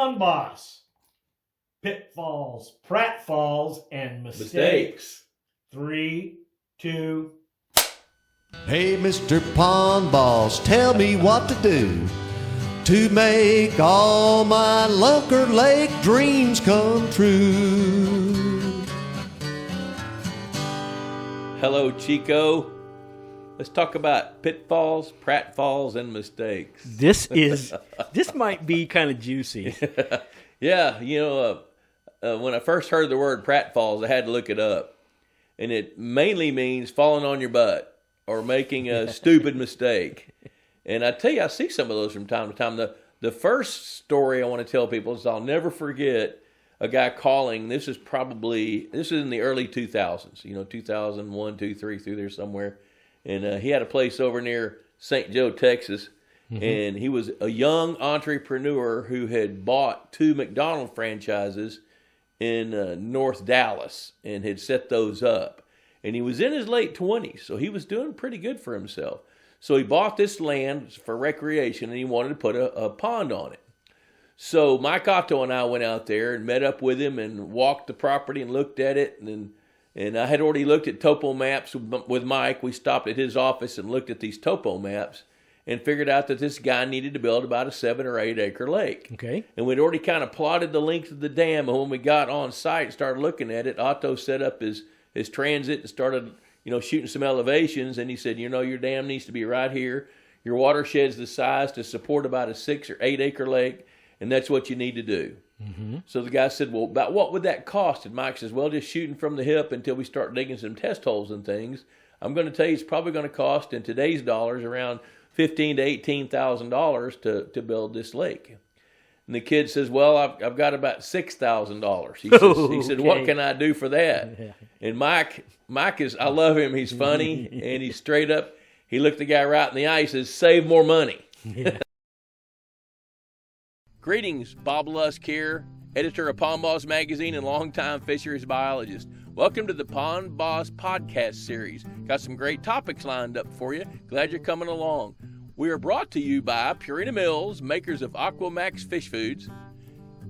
Pond Boss. Pitfalls, Pratfalls, and mistakes. 3, 2. Hey, Mr. Pond Boss, tell me what to do to make all my Lunker Lake dreams come true. Hello, Chico. Let's talk about pitfalls, pratfalls, and mistakes. This might be kind of juicy. Yeah, when I first heard the word pratfalls, I had to look it up. And it mainly means falling on your butt or making a stupid mistake. And I tell you, I see some of those from time to time. The first story I want to tell people is I'll never forget a guy calling. This is in the early 2000s, 2001, 2, 3, through there somewhere. And he had a place over near St. Joe, Texas. Mm-hmm. And he was a young entrepreneur who had bought 2 McDonald's franchises in North Dallas and had set those up. And he was in his late 20s, so he was doing pretty good for himself. So he bought this land for recreation, and he wanted to put a pond on it. So Mike Otto and I went out there and met up with him and walked the property and looked at it. And I had already looked at topo maps with Mike. We stopped at his office and looked at these topo maps and figured out that this guy needed to build about a 7 or 8 acre lake. Okay. And we'd already kind of plotted the length of the dam. And when we got on site and started looking at it, Otto set up his transit and started, shooting some elevations. And he said, your dam needs to be right here. Your watershed's the size to support about a 6 or 8 acre lake. And that's what you need to do. Mm-hmm. So the guy said, well, about what would that cost? And Mike says, well, just shooting from the hip until we start digging some test holes and things. I'm going to tell you it's probably going to cost, in today's dollars, around $15,000 to $18,000 to build this lake. And the kid says, well, I've got about $6,000. He said, what can I do for that? And Mike is, I love him. He's funny and he's straight up. He looked the guy right in the eye. He says, save more money. Yeah. Greetings, Bob Lusk here, editor of Pond Boss Magazine and longtime fisheries biologist. Welcome to the Pond Boss podcast series. Got some great topics lined up for you. Glad you're coming along. We are brought to you by Purina Mills, makers of Aquamax fish foods,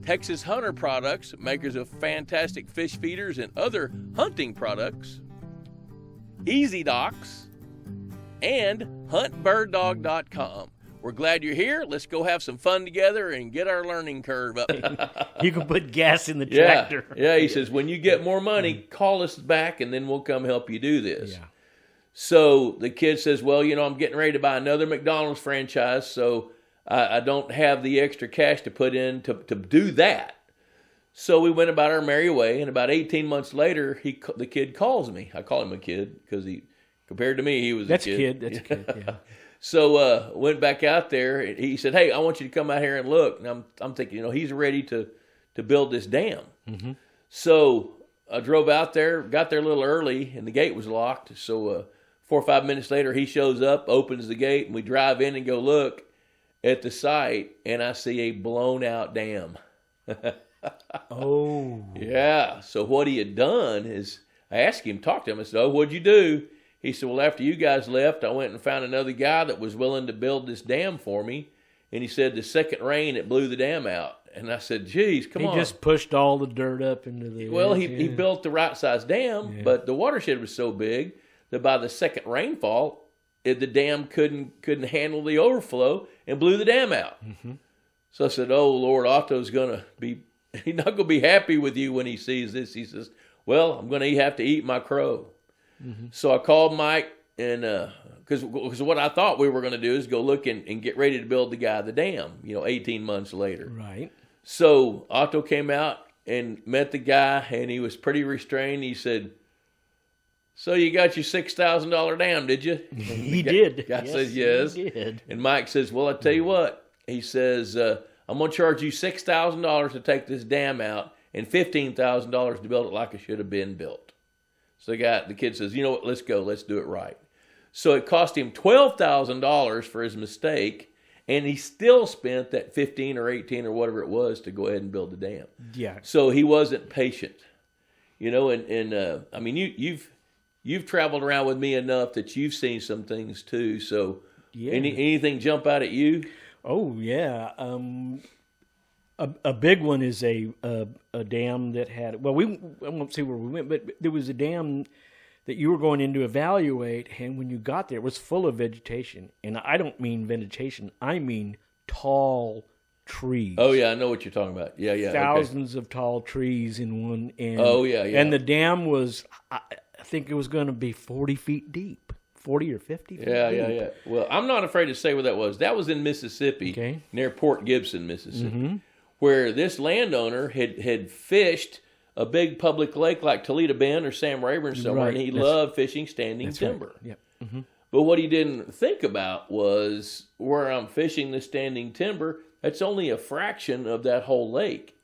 Texas Hunter Products, makers of fantastic fish feeders and other hunting products, Easy Docks, and HuntBirdDog.com. We're glad you're here. Let's go have some fun together and get our learning curve up. You can put gas in the tractor. Yeah, he says, when you get more money, call us back, and then we'll come help you do this. Yeah. So the kid says, well, I'm getting ready to buy another McDonald's franchise, so I don't have the extra cash to put in to do that. So we went about our merry way, and about 18 months later, the kid calls me. I call him a kid because compared to me, he was a kid. That's a kid, yeah. So went back out there. He said, hey, I want you to come out here and look. And I'm thinking, he's ready to build this dam. Mm-hmm. So I drove out there, got there a little early, and the gate was locked. So 4 or 5 minutes later, he shows up, opens the gate, and we drive in and go look at the site, and I see a blown-out dam. Oh. Yeah. So what he had done is I asked him, talked to him. I said, oh, what'd you do? He said, well, after you guys left, I went and found another guy that was willing to build this dam for me. And he said the second rain, it blew the dam out. And I said, geez, come on. He just pushed all the dirt up into the... Well, he built the right-sized dam, but the watershed was so big that by the second rainfall, the dam couldn't handle the overflow and blew the dam out. Mm-hmm. So I said, oh, Lord, Otto's he's not going to be happy with you when he sees this. He says, well, I'm going to have to eat my crow. Mm-hmm. So I called Mike, and because what I thought we were going to do is go look and get ready to build the guy the dam, 18 months later. Right. So Otto came out and met the guy, and he was pretty restrained. He said, so you got your $6,000 dam, did you? He did. The guy says, yes. He did. And Mike says, well, I tell you what. He says, I'm going to charge you $6,000 to take this dam out and $15,000 to build it like it should have been built. So the kid says, you know what, let's go, let's do it right. So it cost him $12,000 for his mistake, and he still spent that 15 or 18 or whatever it was to go ahead and build the dam. Yeah. So he wasn't patient, I mean, you've traveled around with me enough that you've seen some things too. So anything jump out at you? Oh yeah. A big one is a dam that had. Well, I won't say where we went, but there was a dam that you were going in to evaluate, and when you got there, it was full of vegetation. And I don't mean vegetation; I mean tall trees. Oh yeah, I know what you're talking about. Yeah. Thousands of tall trees in one end. Oh yeah. And the dam was, I think it was going to be 40 feet deep, 40 or 50 feet deep. Yeah. Well, I'm not afraid to say where that was. That was in Mississippi, Okay. near Port Gibson, Mississippi, Mm-hmm. where this landowner had fished a big public lake like Toledo Bend or Sam Rayburn somewhere, Right. and he That's- loved fishing standing That's timber. right. Yep. Mm-hmm. But what he didn't think about was where I'm fishing the standing timber, that's only a fraction of that whole lake.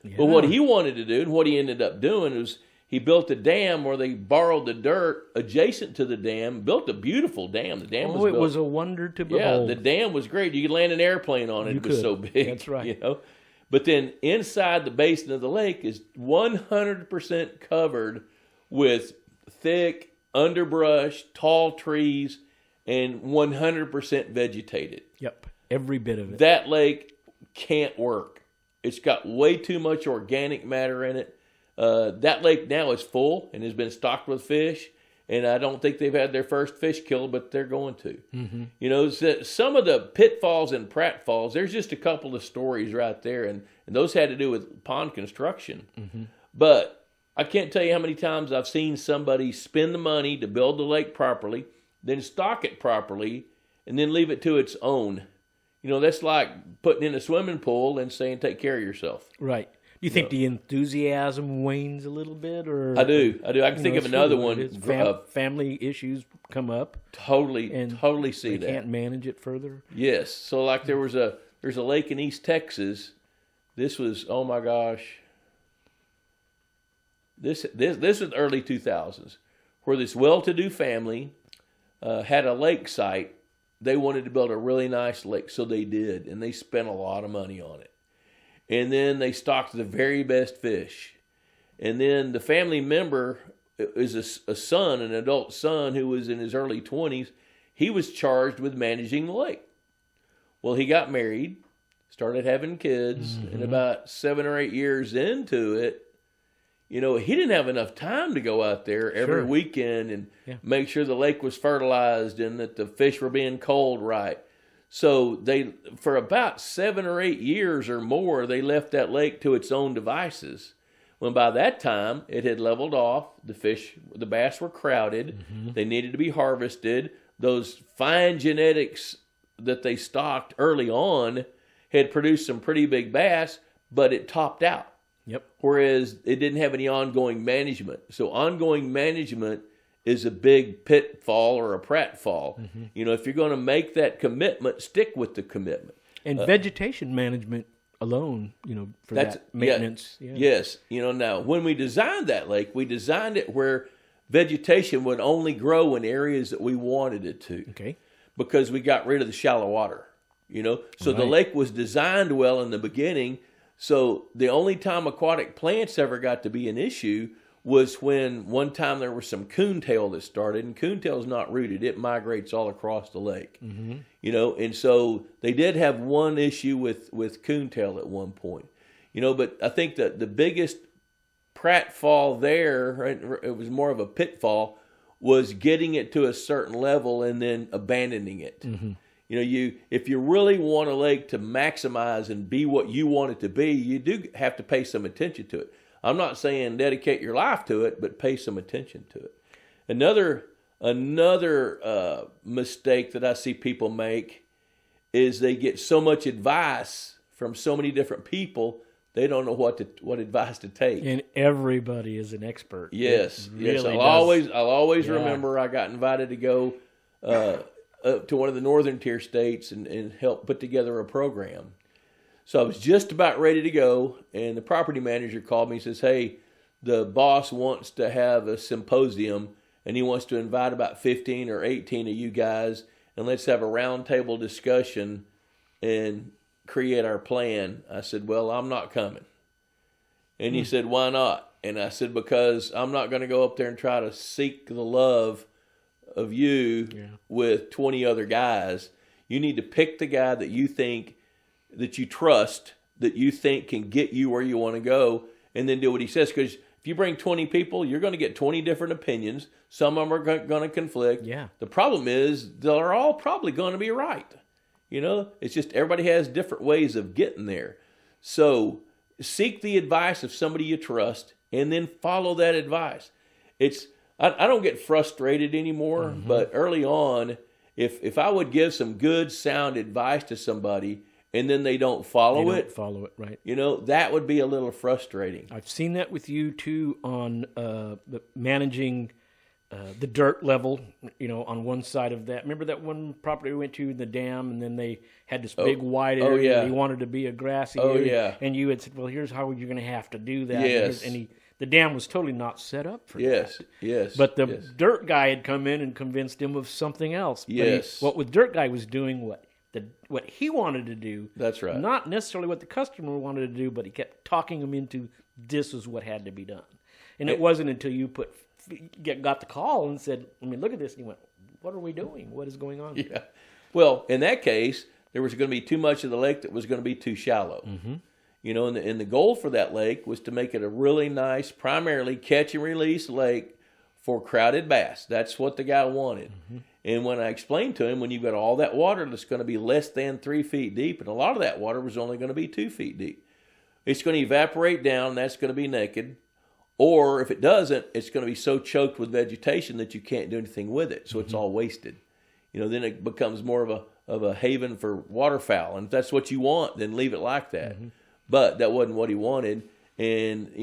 Yeah. But what he wanted to do, and what he ended up doing, was he built a dam where they borrowed the dirt adjacent to the dam, built a beautiful dam. The dam was it built. was a wonder to Yeah, behold. the dam was great. You could land an airplane on it. You It was could. so big. That's right. You know? But then inside the basin of the lake is 100% covered with thick underbrush, tall trees, and 100% vegetated. Yep. Every bit of it. That lake can't work. It's got way too much organic matter in it. That lake now is full and has been stocked with fish. And I don't think they've had their first fish killed, but they're going to. Mm-hmm. You know, some of the Pitfalls and Pratfalls, there's just a couple of stories right there. And those had to do with pond construction. Mm-hmm. But I can't tell you how many times I've seen somebody spend the money to build the lake properly, then stock it properly, and then leave it to its own. You know, that's like putting in a swimming pool and saying, take care of yourself. Right. Do you think the enthusiasm wanes a little bit, or I do. I can think of another one. Family issues come up. Totally see They that. can't manage it further. Yes. So like there's a lake in East Texas. This was, oh my gosh. This was the early 2000s, where this well-to-do family had a lake site. They wanted to build a really nice lake, so they did, and they spent a lot of money on it. And then they stocked the very best fish. And then the family member is a son, an adult son who was in his early 20s. He was charged with managing the lake. Well, he got married, started having kids, and about 7 or 8 years into it, you know, he didn't have enough time to go out there every weekend and make sure the lake was fertilized and that the fish were being culled right. So they, for about 7 or 8 years or more, they left that lake to its own devices. When by that time it had leveled off, the bass were crowded, they needed to be harvested. Those fine genetics that they stocked early on had produced some pretty big bass, but it topped out. Yep. Whereas it didn't have any ongoing management. So ongoing management is a big pitfall or a pratfall. You know, if you're going to make that commitment, stick with the commitment. And vegetation management alone, you know, for that maintenance. Yeah. Yes. You know, now, when we designed that lake, we designed it where vegetation would only grow in areas that we wanted it to. Okay. Because we got rid of the shallow water, you know. So the lake was designed well in the beginning. So the only time aquatic plants ever got to be an issue was when one time there was some coontail that started, and coontail is not rooted. It migrates all across the lake, you know, and so they did have one issue with coontail at one point, you know, but I think that the biggest pratfall there, it was more of a pitfall, was getting it to a certain level and then abandoning it. You know, if you really want a lake to maximize and be what you want it to be, you do have to pay some attention to it. I'm not saying dedicate your life to it, but pay some attention to it. Another mistake that I see people make is they get so much advice from so many different people, they don't know what advice to take. And everybody is an expert. Yes, yes. Really I'll always remember I got invited to go to one of the northern tier states and help put together a program. So I was just about ready to go, and the property manager called me and says, hey, the boss wants to have a symposium, and he wants to invite about 15 or 18 of you guys, and let's have a roundtable discussion and create our plan. I said, well, I'm not coming. And he said, why not? And I said, because I'm not going to go up there and try to seek the love of you with 20 other guys. You need to pick the guy that you think, that you trust, that you think can get you where you want to go, and then do what he says. Because if you bring 20 people, you're going to get 20 different opinions. Some of them are going to conflict. Yeah. The problem is they're all probably going to be right. It's just everybody has different ways of getting there. So seek the advice of somebody you trust, and then follow that advice. I don't get frustrated anymore, but early on, if I would give some good, sound advice to somebody and then they don't follow it, right? That would be a little frustrating. I've seen that with you too on managing the dirt level. On one side of that. Remember that one property we went to in the dam, and then they had this big wide area. Oh, yeah. And he wanted to be a grassy Oh, area, yeah. and you had said, "Well, here's how you're going to have to do that." Yes. And the dam was totally not set up for that. Yes. But the dirt guy had come in and convinced him of something else. But Yes. what the dirt guy was doing what he wanted to do. That's right. Not necessarily what the customer wanted to do, but he kept talking him into this was what had to be done. And it wasn't until you got the call and said, look at this. And he went, what are we doing? What is going on? Yeah. Well, in that case, there was going to be too much of the lake that was going to be too shallow. And the goal for that lake was to make it a really nice, primarily catch and release lake for crowded bass. That's what the guy wanted. And when I explained to him, when you've got all that water that's going to be less than 3 feet deep, and a lot of that water was only going to be 2 feet deep, it's going to evaporate down, and that's going to be naked. Or if it doesn't, it's going to be so choked with vegetation that you can't do anything with it. So it's all wasted. Then it becomes more of a haven for waterfowl. And if that's what you want, then leave it like that. But that wasn't what he wanted. And,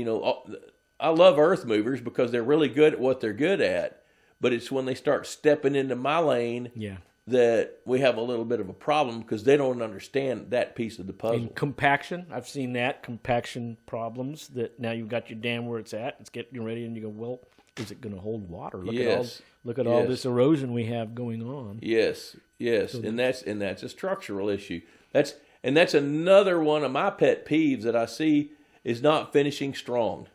I love earth movers because they're really good at what they're good at. But it's when they start stepping into my lane that we have a little bit of a problem because they don't understand that piece of the puzzle. And compaction, I've seen that, compaction problems, that now you've got your dam where it's at, it's getting ready, and you go, well, is it going to hold water? Look at all this erosion we have going on. Yes. So and that's a structural issue. That's another one of my pet peeves that I see is not finishing strong.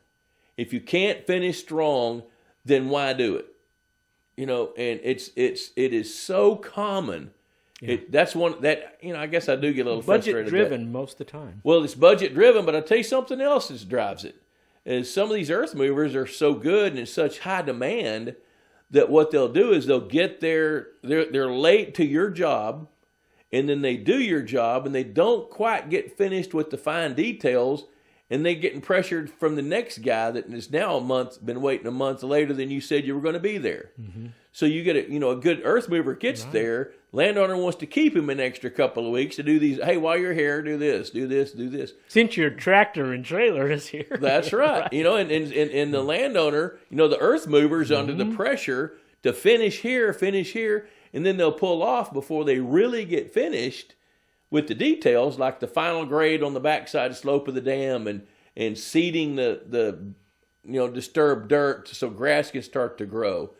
If you can't finish strong, then why do it? And it is so common. Yeah. That's one that I guess I do get a little frustrated. Budget driven most of the time. Well, it's budget driven, but I'll tell you something else that drives it. Is some of these earth movers are so good and in such high demand that what they'll do is they'll get they're late to your job, and then they do your job and they don't quite get finished with the fine details, and they're getting pressured from the next guy that is now been waiting a month later than you said you were going to be there. So you get a good earth mover gets there. Landowner wants to keep him an extra couple of weeks to do these. Hey, while you're here, do this, do this, do this. Since your tractor and trailer is here. That's right. And the landowner, the earth mover's under the pressure to finish here, and then they'll pull off before they really get finished with the details, like the final grade on the backside slope of the dam and seeding the disturbed dirt so grass can start to grow.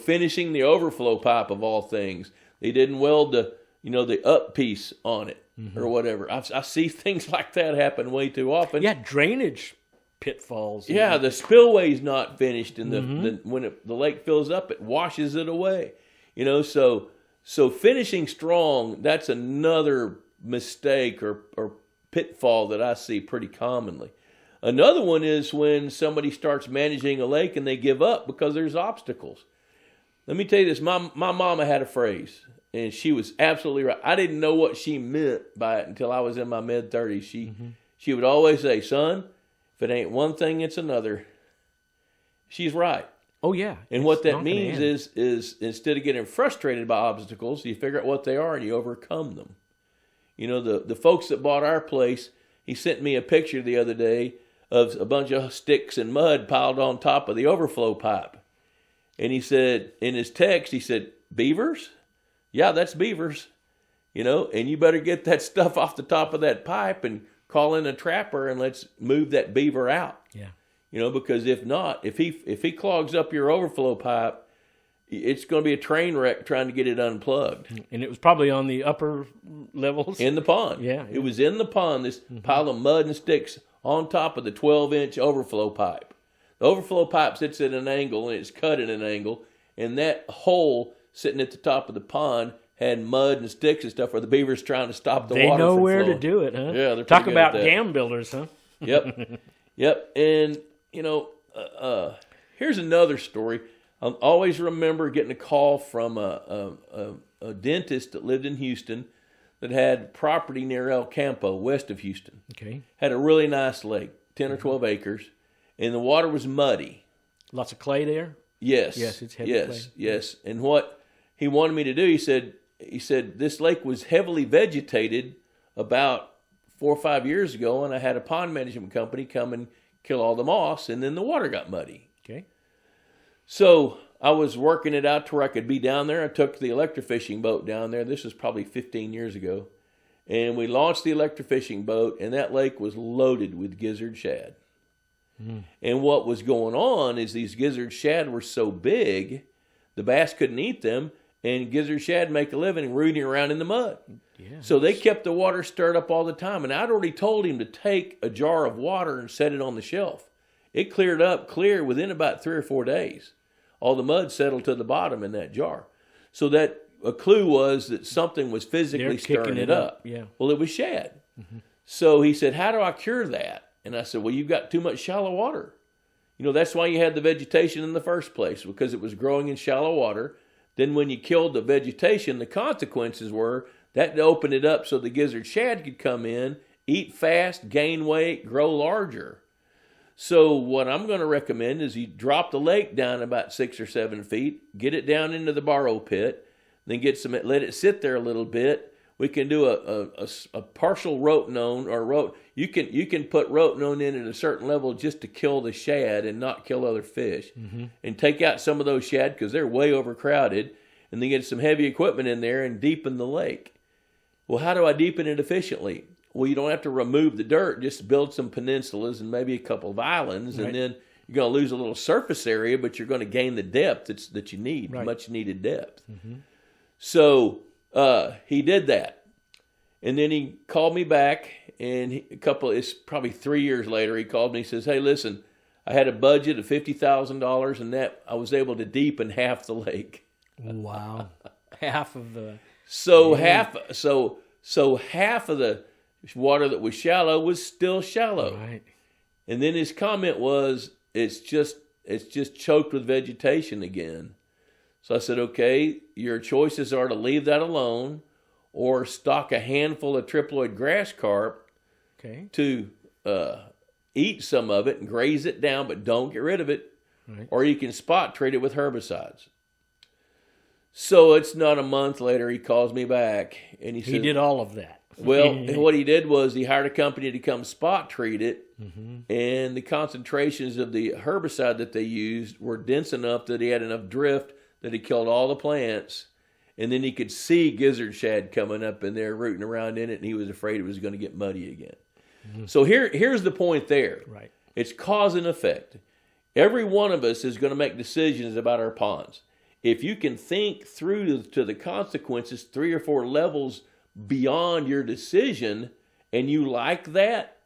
Finishing the overflow pipe of all things. They didn't weld the up piece on it or whatever. I see things like that happen way too often. Yeah, drainage pitfalls. Yeah, the spillway's not finished, and when the lake fills up, it washes it away. So finishing strong, that's another mistake or pitfall that I see pretty commonly. Another one is when somebody starts managing a lake and they give up because there's obstacles. Let me tell you this. My mama had a phrase, and she was absolutely right. I didn't know what she meant by it until I was in my mid-30s. She would always say, son, if it ain't one thing, it's another. She's right. Oh, yeah. And what that means is instead of getting frustrated by obstacles, you figure out what they are and you overcome them. The folks that bought our place, he sent me a picture the other day of a bunch of sticks and mud piled on top of the overflow pipe. And he said, in his text, he said, Beavers? Yeah, that's Beavers. And you better get that stuff off the top of that pipe and call in a trapper and let's move that beaver out. Yeah. Because if not, if he clogs up your overflow pipe, it's going to be a train wreck trying to get it unplugged. And it was probably on the upper levels. In the pond. Yeah. It was in the pond, this pile of mud and sticks on top of the 12-inch overflow pipe. The overflow pipe sits at an angle, and it's cut at an angle, and that hole sitting at the top of the pond had mud and sticks and stuff, where the beavers trying to stop the they water. They know from where flowing. to do it, huh? Yeah, they're talk pretty good about at that. dam builders, huh? Yep, yep. And here's another story. I'll always remember getting a call from a dentist that lived in Houston that had property near El Campo, west of Houston. Okay. Had a really nice lake, 10 or 12 acres, and the water was muddy. Lots of clay there? Yes. Yes, it's heavy clay. Yes. And what he wanted me to do, he said this lake was heavily vegetated about 4 or 5 years ago, and I had a pond management company come and kill all the moss, and then the water got muddy. Okay. So I was working it out to where I could be down there. I took the electrofishing boat down there. This was probably 15 years ago. And we launched the electrofishing boat, and that lake was loaded with gizzard shad. And what was going on is these gizzard shad were so big, the bass couldn't eat them, and gizzard shad make a living rooting around in the mud. Yeah. So they kept the water stirred up all the time. And I'd already told him to take a jar of water and set it on the shelf. It cleared up clear within about 3 or 4 days. All the mud settled to the bottom in that jar. So that a clue was that something was physically They're stirring kicking it it up. up, yeah. Well, it was shad. So he said, how do I cure that? And I said, well, you've got too much shallow water. That's why you had the vegetation in the first place, because it was growing in shallow water. Then when you killed the vegetation, the consequences were that opened it up so the gizzard shad could come in, eat fast, gain weight, grow larger. So what I'm going to recommend is you drop the lake down about 6 or 7 feet, get it down into the borrow pit, then let it sit there a little bit. We can do a partial rotenone or you can put rotenone in at a certain level just to kill the shad and not kill other fish, and take out some of those shad because they're way overcrowded, and then get some heavy equipment in there and deepen the lake. Well, how do I deepen it efficiently? Well, you don't have to remove the dirt, just build some peninsulas and maybe a couple of islands, Right. and then you're going to lose a little surface area, but you're going to gain the depth that you need, Right. much needed depth. So he did that. And then he called me back, and it's probably 3 years later, he called me and says, hey, listen, I had a budget of $50,000, and that I was able to deepen half the lake. Wow. Half of the... So half of the water that was shallow was still shallow. Right. And then his comment was, it's just choked with vegetation again. So I said, okay, your choices are to leave that alone or stock a handful of triploid grass carp Okay. to eat some of it and graze it down, but don't get rid of it. Right. Or you can spot treat it with herbicides. So it's not a month later, he calls me back and he He says, did all of that. well, what he did was he hired a company to come spot treat it, and the concentrations of the herbicide that they used were dense enough that he had enough drift that he killed all the plants, and then he could see gizzard shad coming up in there rooting around in it, and he was afraid it was going to get muddy again. So here's the point there. Right. It's cause and effect. Every one of us is going to make decisions about our ponds. If you can think through to the consequences 3 or 4 levels beyond your decision, and you like that,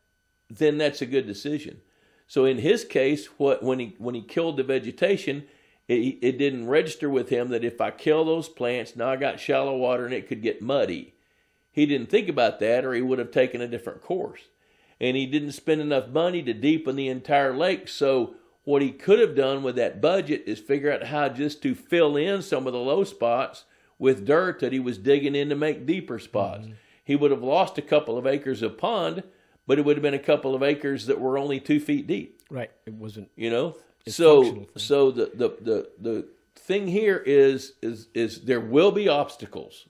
then that's a good decision. So in his case, when he killed the vegetation, it didn't register with him that if I kill those plants, now I got shallow water and it could get muddy. He didn't think about that, or he would have taken a different course. And he didn't spend enough money to deepen the entire lake. So what he could have done with that budget is figure out how just to fill in some of the low spots with dirt that he was digging in to make deeper spots. He would have lost a couple of acres of pond, but it would have been a couple of acres that were only 2 feet deep. Right. It wasn't... So the thing here is there will be obstacles.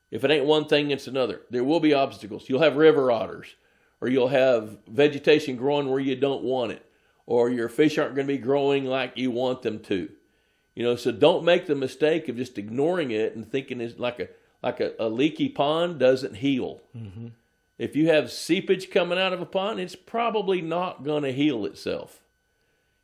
If it ain't one thing, it's another. There will be obstacles. You'll have river otters, or you'll have vegetation growing where you don't want it, or your fish aren't going to be growing like you want them to. So don't make the mistake of just ignoring it and thinking it's like a leaky pond doesn't heal. If you have seepage coming out of a pond, it's probably not going to heal itself.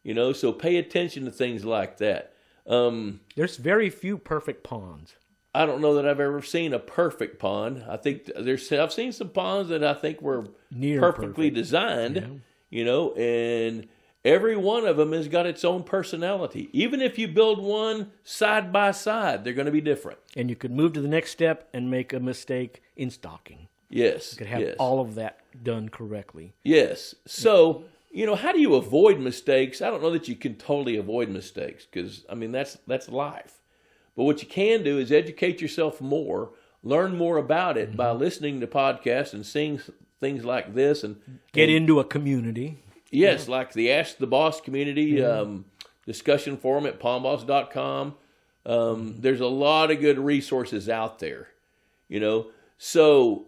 So pay attention to things like that. There's very few perfect ponds. I don't know that I've ever seen a perfect pond. I think I've seen some ponds that I think were Near perfectly perfect. designed, and every one of them has got its own personality. Even if you build one side by side, they're going to be different. And you could move to the next step and make a mistake in stocking. Yes. You could have all of that done correctly. Yes. So, how do you avoid mistakes? I don't know that you can totally avoid mistakes because, that's life. But what you can do is educate yourself more, learn more about it by listening to podcasts and seeing things like this. And get into a community. Yes, like the Ask the Boss community discussion forum at pondboss.com. There's a lot of good resources out there, So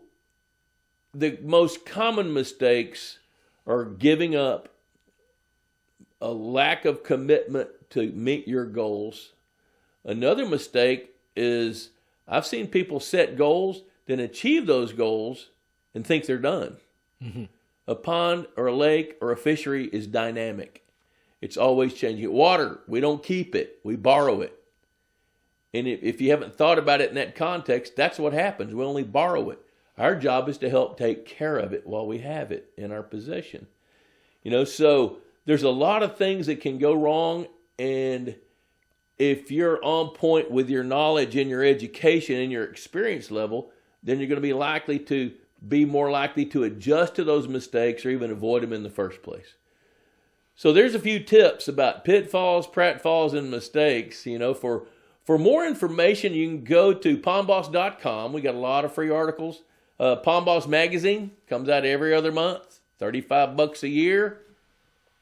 the most common mistakes are giving up, a lack of commitment to meet your goals. Another mistake is I've seen people set goals, then achieve those goals, and think they're done. Mm-hmm. A pond or a lake or a fishery is dynamic. It's always changing. Water, we don't keep it. We borrow it. And if you haven't thought about it in that context, that's what happens. We only borrow it. Our job is to help take care of it while we have it in our possession. So there's a lot of things that can go wrong. And if you're on point with your knowledge and your education and your experience level, then you're going to be more likely to adjust to those mistakes or even avoid them in the first place. So there's a few tips about pitfalls, pratfalls, and mistakes. For more information, you can go to pondboss.com. We got a lot of free articles. Pond Boss magazine comes out every other month, $35 a year,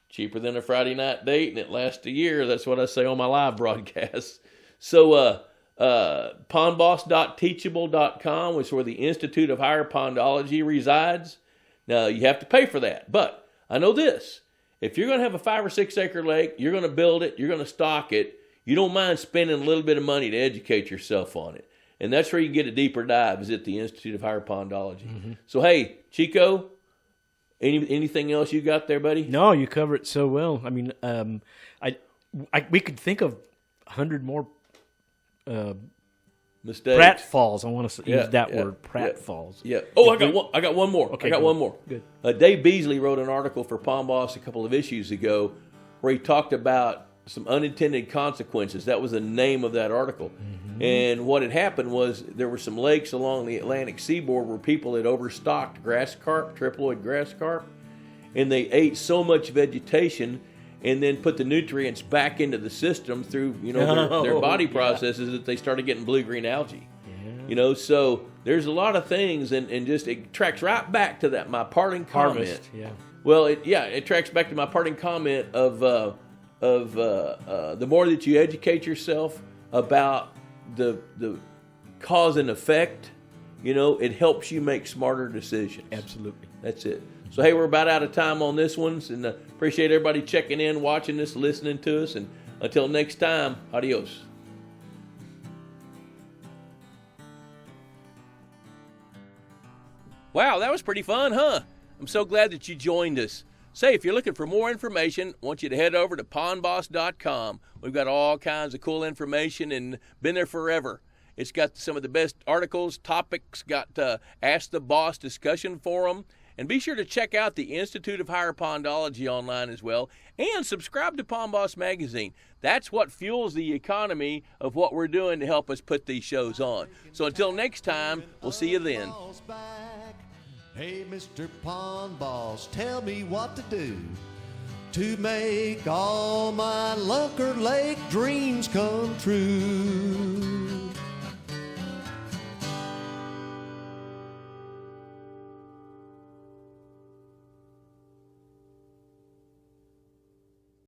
cheaper than a Friday night date, and it lasts a year. That's what I say on my live broadcasts. So pondboss.teachable.com, which is where the Institute of Higher Pondology resides. Now, you have to pay for that, but I know this. If you're going to have a 5 or 6 acre lake, you're going to build it, you're going to stock it, you don't mind spending a little bit of money to educate yourself on it. And that's where you get a deeper dive, is at the Institute of Higher Pondology. Mm-hmm. So, hey, Chico, anything else you got there, buddy? No, you cover it so well. We could think of 100 more mistakes. Pratfalls. I want to use that word, Pratfalls. Yeah. Oh, I got one more. Okay, I got one more. Good. Dave Beasley wrote an article for Pond Boss a couple of issues ago where he talked about some unintended consequences. That was the name of that article. Mm-hmm. And what had happened was there were some lakes along the Atlantic seaboard where people had overstocked grass carp, triploid grass carp, and they ate so much vegetation and then put the nutrients back into the system through their body processes that they started getting blue-green algae. Yeah. So there's a lot of things, and just it tracks right back to that, my parting comment. Harvest, yeah. Well, it tracks back to my parting comment of the more that you educate yourself about the cause and effect, it helps you make smarter decisions. Absolutely. That's it. So, hey, we're about out of time on this one, and appreciate everybody checking in, watching this, listening to us, and until next time, adios. Wow, that was pretty fun, huh? I'm so glad that you joined us. Say, if you're looking for more information, I want you to head over to pondboss.com. We've got all kinds of cool information and been there forever. It's got some of the best articles, topics, got Ask the Boss discussion forum. And be sure to check out the Institute of Higher Pondology online as well. And subscribe to Pond Boss Magazine. That's what fuels the economy of what we're doing to help us put these shows on. So until next time, we'll see you then. Hey, Mr. Pond Boss, tell me what to do to make all my Lunker Lake dreams come true.